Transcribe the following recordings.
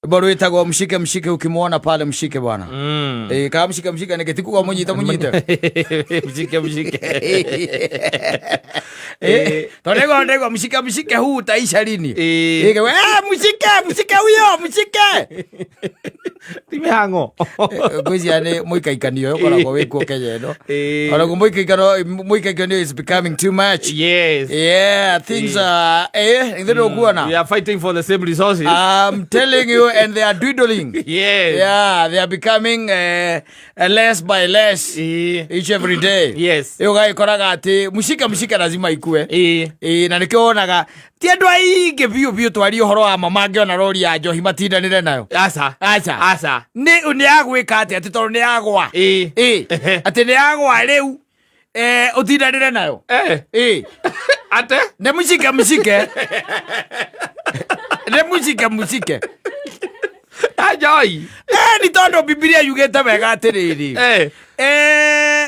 bado itago mshike ukimwona pale mshike bwana. Kama mshike nikitikuwa monyita mshike. Tolego mshike huu utaisha lini? Mshike huyo mshike. Timehango. Kwezi ane muikaikanio yoko kwa weko Kenya no. Ona muikaikanio is becoming too much. Yes. Yeah, things are we are fighting for the same resources. I'm telling you, and they are dwindling. Yes. Yeah, they are becoming less by less each every day. Yes. Yo gai koraga ati mushika lazima ikue. Na nikionaga ti andu aingi biu twari uhoro wa mama ngiona rori ya njohi matindanire nayo. Asa. Ni agwika ati tondu ni agwa. Ati ni agwa riu utindanire nayo. Ate? Ne mushike. Ne mushike. Ajoi. Ni tondu Biblia yugete wega atiriri.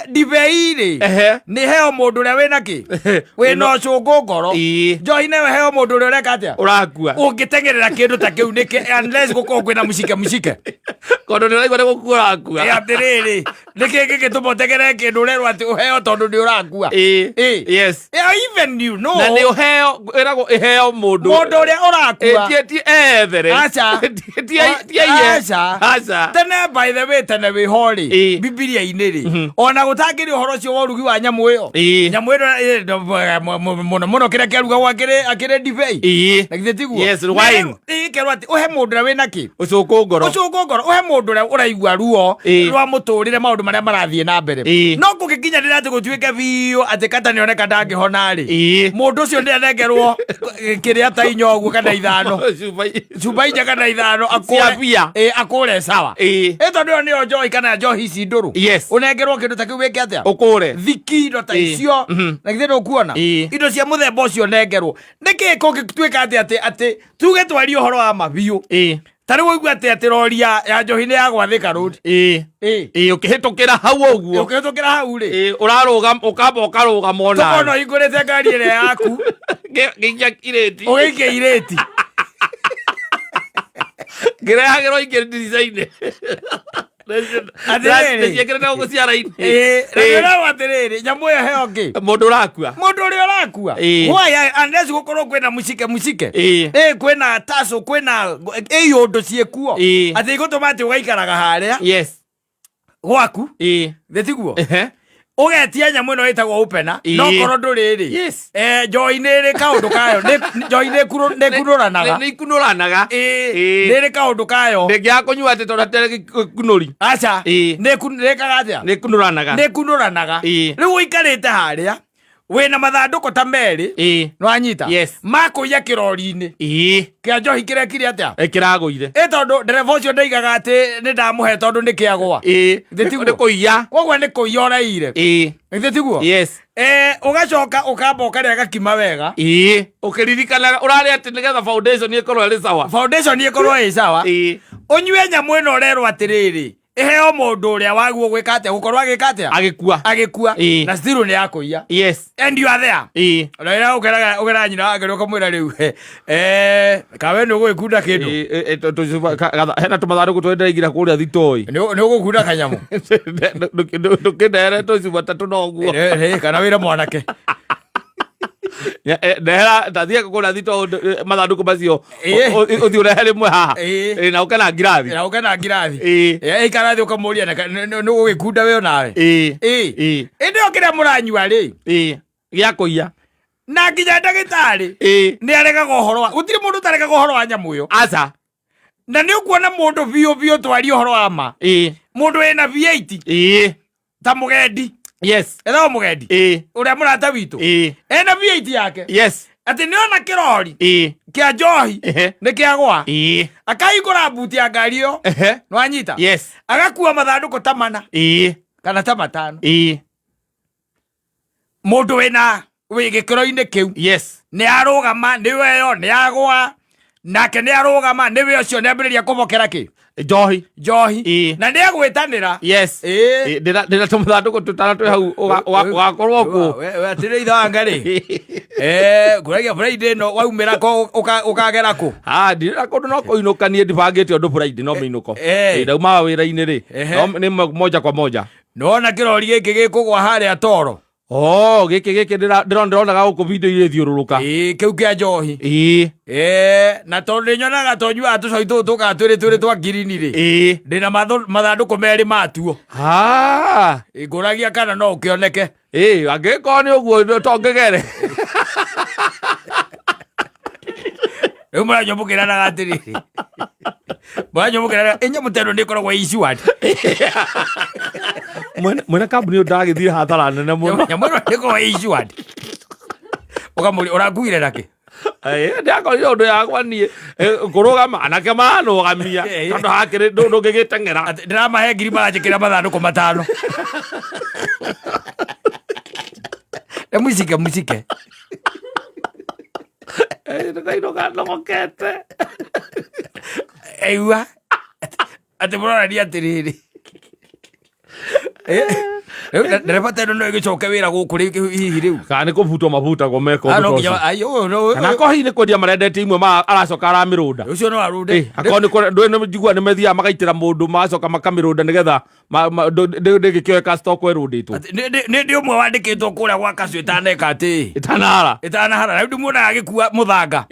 Diveiri. Ni heo mundu ria wina ki? Wina ucungu ngoro. Njohi ne heo mundu ria ureka atia? Urakua. Ungitengerera kindu ta kiu niki unless gukorwo kwina mushike. Kondo ni raigwa guku urakua. Atiriri. Niki gitumotegere kindu rero ati uheo tondu ni urakua. Yes. Even you know. Na ni uheo erago iheo mundu. Mundu ria urakua. Ti ethere. Acha. Asa. Tene by the way tene we holy. Biblia iniri. Ona gutangiri uhoro cio worugi wa nyamu iyo. Nyamu iyo muno kire keruga gwakire akire divei. Na githetigu. Yes, wine. Kerwa ati uhe mundu ria wina ki? Ucuku ngoro. Uhe mundu ria uraigua ruo rwa muturire maundu maria marathie na mbere. No kugikinyanira ati gutuike biu ati kata ni oneka ndangihona ri. Mundu ucio ndi anengerwo kiria ta inyogu kana ithano. Chubai kana ithano akure sawa. Tondu ni njohi kana njohi ici nduru. Unengerwo kindu ta kiu weke atia? Ukure. Thiki ndo ta icio. Na githero ukuona. Indo cia muthemba ucio nengerwo. Niki kungituika ati tuge twari uhoro wa mabiu. Tari woigua ati roria ya njohi ni ya gwathika road. Ukihitukira hau uguo. Ukihitukira hau ri. Uraruga ukamba ukaruga mona. Tukono igurite ngari ire yaku. Ginya kireti. Ugiike ireti. Girehagero design. Nĩciĩkĩrĩte gũciara-inĩ. Rĩrĩa watirĩrĩ nyamũ ĩyo heongi mũndũ ũrakua. Mũndũ ũrĩa ũrakua. Why unless gũkorwo kwĩna mucike. Kwĩna taco kwĩna ũndũ ciĩkuo. Atĩ igũtũma atĩ ũgaikaraga harĩa. Yes. Gwaku. Thĩtiguo. Ugetia nyamu ĩno ĩtagwo upena. No korwo ndũrĩrĩ. Yes. Njohi nĩrĩ kaũndũ kayo. Njohi nĩkunũranaga. Nĩkunũranaga. Nĩrĩ kaũndũ kayo. Ndĩngĩaga kũnyua atĩ tondũ atarĩ kunũri. Aca. Nĩkaga atĩa? Nĩkunũranaga. Rĩu ũikarĩte harĩa. Wena mathandũkũ ta merĩ. Nwanyita. Makũiya kĩrori-inĩ. Kĩa njohi kĩrĩa kiri atĩa? Kĩragũire. Tondũ ndereba ũcio ndaigaga atĩ nĩndamũhe tondũ nĩkĩagũa. Nĩ kũiya. Koguo nĩ kũiya ũraire. Githĩtiguo? Yes. Ũgacoka ũkamba ũkarĩa gakima wega. Ũkĩririkanaga ũrarĩa atĩ nĩgetha foundation ĩkorwo ĩrĩ sawa. Foundation ĩkorwo ĩ sawa. Ũnyue nyamũ ĩno ũrerwo atĩrĩrĩ. Eheo mundu uria waguo gwika atia gukorwa agika atia agikua na still ni yakũiya. Yes. And you are there. Rĩrĩa ũgera nyina ageroka mwĩra rĩu kawe nĩ ũgũgĩkunda kĩndũ. Hena tũmathandũkũ tũrĩa ndĩraigĩra kũrĩa thitoo. Nĩ ũgũkunda kanyamũ. Ndũkĩndehere tũcu matatũ na ũguo. Kana wĩra mwanake. Ndehera tathiĩ kũrĩa thitoo mathandũkũ macio ũthiĩ ũrehe rĩmwe haha. Na ũke na ngirathi. Ikarathi ũkamũria nĩ ũgũgĩkunda wĩ onawe. Ĩndĩ o kĩrĩa mũranyua rĩ. Gĩakũiya. Na nginya ndagĩtarĩ nĩ aregaga ũhoro wa gũtirĩ mũndũ ũtaregaga ũhoro wa nyamũ ĩyo. Aca. Na nĩ ũkuona mũndũ biũ twari ũhoro wa ma. Mũndũ wĩna V8. Ta mũgendi. Yes. Etha mũgendi. Ũrĩa mũrata witũ. Ena V8 yake. Yes. Atĩ nĩona kĩrori. Kĩa njohi. Nĩ kĩagũa. Akahingũra mbuti ya ngari ĩyo. Nwanyita. Yes. Agakua mathandũkũ ta mana. Kana ta matano. Mũndũ wĩna gĩkĩro-inĩ kĩu. Yes. Nĩ arũgama nĩwe yo nĩ agũa. Nake nĩ arũgama nĩwe ũcio nĩ ambĩrĩria kũmokera kĩ? njohi na nä agwätanä yes ndä tå må thandå kå tå tana twä hau å gakorwo kå atä rä itha wanga rä kuragia Friday no waumä ra å kagera kå ndirä ra kå ndå no kå inå kanie ndibangä te å ndå Friday no mä inå ko ndaumaga wä ra-inä rä nä moja kwa moja nona kä rori gä kä gä kå gwa harä a toro gä ndäronaga gå kå video irä thiå rå rå ka kä u kä a njohi na tondå nä nyonaga tonyuaga tå coi tå tå ka twä rä twa ngirini rä ndä na mathandå kå merä matuo ngå ragia kana no å kä oneke angä korwo nä å guo tongä gere rä u må ranyå må kä ranaga atä rä rä må ranyå må kä ranaga ä nyamå teno nä koragwo icuani mwene kambuni å ndagä thire hathara nene må no nyamå ä no nä koragwo icuani å kamå å rakuire nakä ndä akorire å ndå yakwa niä kå rå gama anake manå gamia tondå hakä rä ndå ngä gä teng'era ndä ramahe ngiri maranjä kä ra mathandå kå matano mucike kaino ganogokete eigua atä må rorania atä rä rä ndereba teno no ä gä coke wä ra gå kå rä hihi rä u kana nä kå butwo mabutagwo kana ko hihi nä kwendia marendete imwe aracoka aramä rå nda å cio no arå nde akorwo ndå njigua nä methiaga magaitä ra må ndå magacoka makamä rå nda nä getha ndä gä kä oeka stoko ä rå ndä two nä ndä å mwe wandä kä two kå rä a gwa kacå ä taneka atä ĩtanahara rä u ndä muonaga agä kua må thanga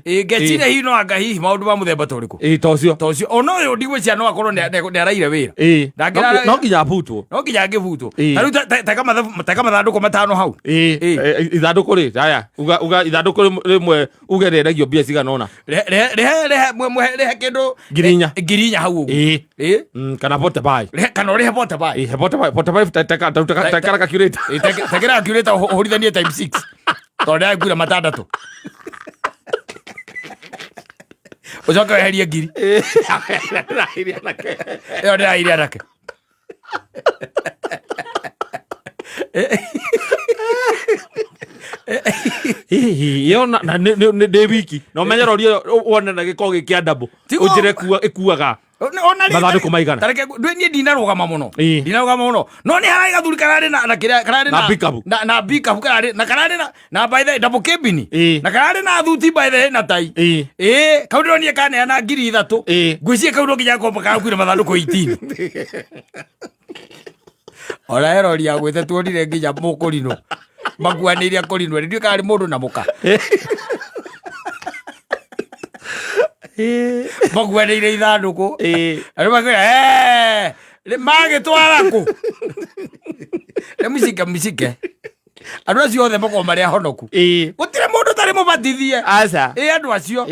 ngecire hihi no anga hihi maå ndå ma må themba tå rä kå tocio ona å yå ndigwä cia no akorwo nä araire wä ra no nginya butwo no nginya angä butwo ta rä u teka mathandå kå matano hau ithandå kå rä aya uga ithandå kå rä mwe uge rä endagio mbia ciganona rä kä ndå ngirinya hau å kana potebai kana å rä he potebai tekara kakurate tekera kakurate å hå rithanie time 6 tondå ndä rakuire matandatå å coke weherie ngiri ä yo ndä raire anake yo ndä wiki no menyerorie wone na gä korwo gä kä a ndambå å njä re ä kuaga mathandå kå maigana ndä ndinarå gama må no no nä harä gathuri kararä na bikabu kararä na baithe ndambå kä mbini na kararä na thuti baithe na tai kau ndä ronie kaneana ngiri ithatå ngwä cie kau no nginya komba kakuire mathandå kå 18 ona eroria gwä te tuonire nginya må kå rinå makuanä iria kå rinwo nä ndiå karä må ndå na må ka makuanä ire ithandå kå andå makwä magä twara kå nä micike andå acio othe makorwo marä ahonoku gå tirä må ndå tarä må batithie andå acio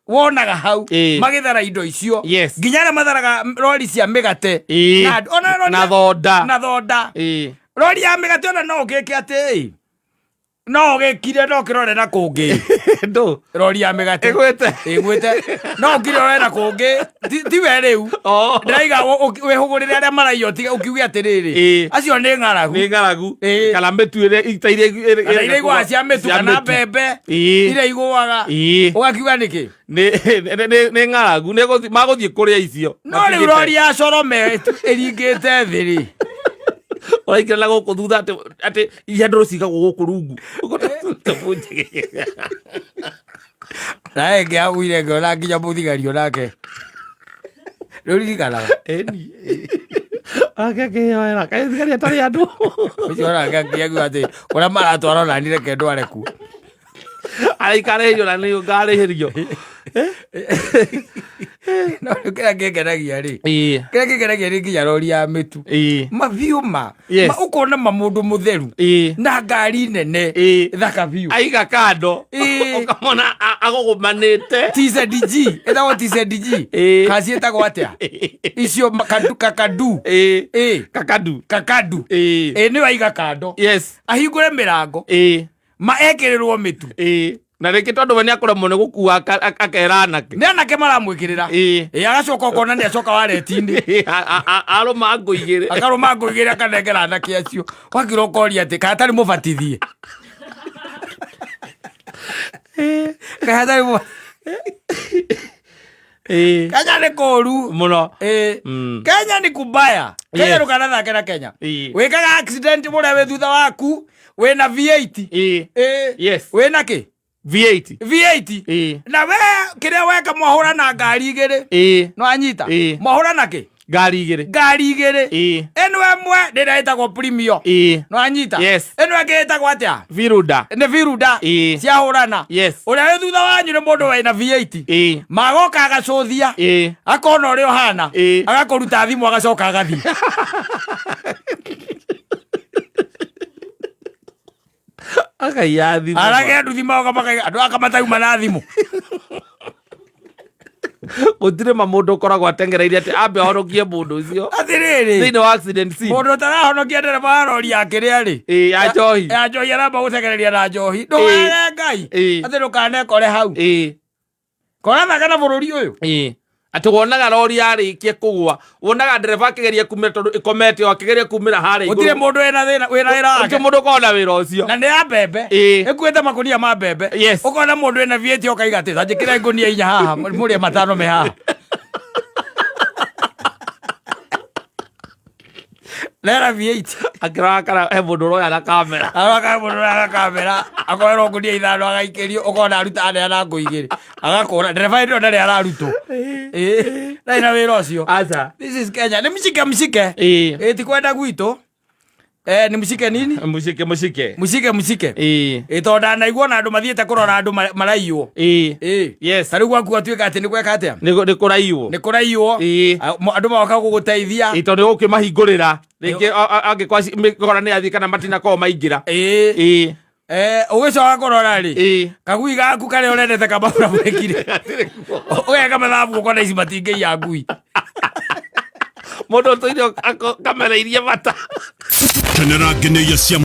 wonaga hau magithara indo icio nginya arĩa matharaga rori cia mĩgate na thonda rori ya mĩgate ona no ũgĩke atĩ no ũgĩkire no kĩrore na kũngĩ rori ya mĩgate ĩgwĩte no ũkĩrore na kũngĩ ti we rĩu ndĩraiga wĩhũgũrĩre arĩa maraio tiga ũkiuge atĩrĩrĩ acio nĩ ng'aragu kana mĩtu iria igũaga cia mĩtu kana mbembe iria igũaga ũgakiuga nĩkĩ nĩ ng'aragu magũthiĩ kũrĩa icio no rĩu rori ya corome ĩringĩte thĩ rĩ ũraikĩra na gũkũ thutha atĩ ihandũrũ cigagwo gũkũ rungu nawe ngĩ agũire ngĩona nginya mũthigari onake rĩu ririkanaga akĩkĩyoera kaĩ thigari atarĩ andũ ũcio onake akĩigua atĩ ũrĩa maratwara onani reke ndware kuo araikarĩhĩrio na nĩ ngarĩhĩrio no kĩrĩa kĩngenagia rĩ kĩrĩa kĩngenagia rĩ nginya rori ya mĩtu mabiũ ũkona mũndũ mũtheru na ngari nene thaka biũ aiga kando ũkamona agũgũmanĩte TZG ĩtagwo TZG kaci ĩtagwo atĩa icio kakadu nĩyo aiga kando ahingũre mĩrango ekĩrĩrwo mĩtu na rĩngĩ tondũ we nĩ akoremwo nĩ gũkua akera anake nĩ anake maramwĩkĩrĩra agacoka ũkona nĩ acoka wareti-inĩ arũma ngũ igĩrĩ akanengera anake acio wakĩra ũkoria atĩ kaĩ atarĩ mũbatithie kaĩ atarĩ Kenya ni koru muno Kenya ni kubaya Kenya rukana thake na Kenya wikaga accident muria we thutha waku we na V8 yes we na ki V8 na we kiria weka mwahura na ngari igiri no anyita mwahura na ki ngari igiri eno emwe ndira etagwo premium no anyita eno enge etagwo atia Viruda ne Viruda cia hurana uria we thutha wanyu ni mundu we na V8 magoka agacuthia akona uri ohana agakuruta thimu agacoka agathi akayathi arage nduthi maoka maka andu akamatauma na thimu gutire mamundu koragwo atengereire ati ambe ahonokie mundu ucio atiriri thini wa accident scene mundu tarahonokia ndereba wa rori yake ri ya njohi aramba gutegereria na njohi nduwege ngai ati ndukanekore hau kora kana bururi uyu ati wonaga rori yarikie kugwa wonaga ndereba akigeria kumira tondu ikomete o akigeria kumira hare iguru utire mundu wina thina wira ati mundu kona wira ucio na ndi ya mbembe ekuete makunia ma mbembe ukona mundu wina vieti okaiga ati njikira ngunia inya haha muri matano me haha Nera V8 akira he mundu roya na kamera akoerwo ngunia ithano agaikirio ukona aruta ane na nguigiri agakura ndereba ndio ndari ararutwo na ina wira ucio acha this is Kenya ni mshike tikwenda gwitu ni mshike nini mshike tonda naigua na andu mathiete kurora andu maraiywo yes tari gwaku atuika ati ni gweka atia ni kuraiyo andu magoka guguteithia itondo gukimahingurira ringi angikwa mikora ni athi kana matina ko maingira ugicoka kurora ri kagui gaku kare urendete kabura mwekire ugeka mathabu ukona ici matingei ya ngui mundu toirio kamera iria bata Kenera nginya cia